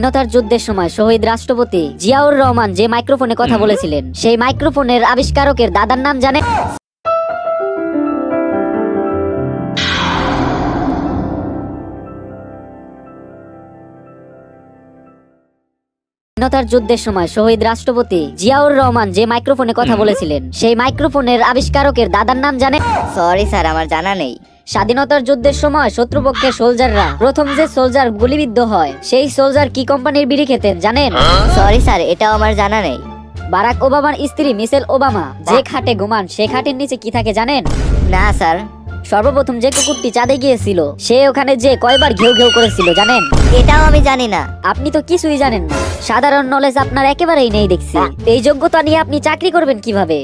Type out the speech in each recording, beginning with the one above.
স্বাধীনতার যুদ্ধের সময় শহীদ রাষ্ট্রপতি জিয়াউর রহমান যে মাইক্রোফোনে কথা বলেছিলেন সেই মাইক্রোফোনের আবিষ্কারকের দাদার নাম জানেন? স্বাধীনতার যুদ্ধের সময় শহীদ রাষ্ট্রপতি জিয়াউর রহমান যে মাইক্রোফোনে কথা বলেছিলেন সেই মাইক্রোফোনের আবিষ্কারকের দাদার নাম জানেন? সরি স্যার, আমার জানা নেই। স্বাধীনতার যুদ্ধের সময় শত্রুপক্ষের সোলজাররা প্রথম যে সোলজার গুলিবিদ্ধ হয় সেই সোলজার কি কোম্পানির বিড়ি খেতেন জানেন? সরি স্যার, এটাও আমার জানা নেই। বারাক ওবামার স্ত্রী মিশেল ওবামা যে খাটে ঘুমান সে খাটের নিচে কি থাকে জানেন? না স্যার। সর্বপ্রথম যে কুকুরটি চাঁদে গিয়েছিল সে ওখানে যে কয়বার ঘেউ ঘেউ করেছিল জানেন? এটাও আমি জানি না। আপনি তো কিছুই জানেন না, সাধারণ নলেজ আপনার একেবারেই নেই দেখছি। এই যোগ্যতা নিয়ে আপনি চাকরি করবেন কিভাবে?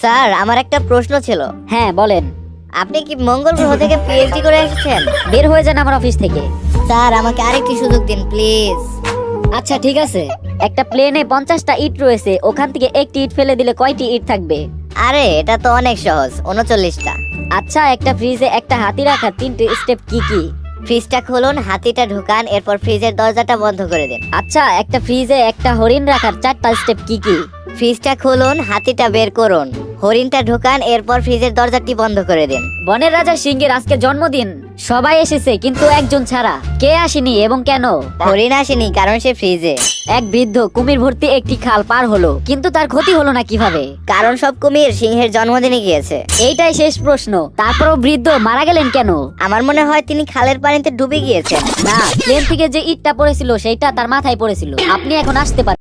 স্যার, আমার একটা প্রশ্ন ছিল। হ্যাঁ বলেন। আপনি কি মঙ্গল গ্রহ থেকে পিএইচডি করে এসেছেন? বের হয়ে যান আমার অফিস থেকে। স্যার, আমাকে আরেকটি সুযোগ দিন প্লিজ। আচ্ছা ঠিক আছে, একটা প্লেনে 50টা ইট রয়েছে, ওখান থেকে একটি ইট ফেলে দিলে কয়টি ইট থাকবে? আরে এটা তো অনেক সহজ, 39টা। আচ্ছা একটা ফ্রিজে একটা হাতি রাখার 3টে স্টেপ কি কি? ফ্রিজটা খুলুন, হাতিটা ঢুকান, এরপর ফ্রিজের দরজাটা বন্ধ করে দিন। আচ্ছা একটা ফ্রিজে একটা হরিণ রাখার 4টা স্টেপ কি কি? ফ্রিজটা খুলুন, হাতিটা বের করুন, হরিণটা ঢুকান, এরপর ফ্রিজের দরজাটি বন্ধ করে দিন। বনের রাজা সিংহের আজকে জন্মদিন, সবাই এসেছে কিন্তু একজন ছাড়া, কে আসেনি এবং কেন? হরিণ আসেনি কারণ সে ফ্রিজে। এক বৃদ্ধ কুমির ভর্তি একটি খাল পার হলো কিন্তু তার ক্ষতি হলো না কিভাবে? কারণ সব কুমির সিংহের জন্মদিনে গিয়েছে। এইটাই শেষ প্রশ্ন। তারপরও বৃদ্ধ মারা গেলেন কেন? আমার মনে হয় তিনি খালের পানিতে ডুবে গিয়েছেন। না, প্লেন থেকে যে ইটটা পড়েছিল সেইটা তার মাথায় পড়েছিল। আপনি এখন আসতে পারেন।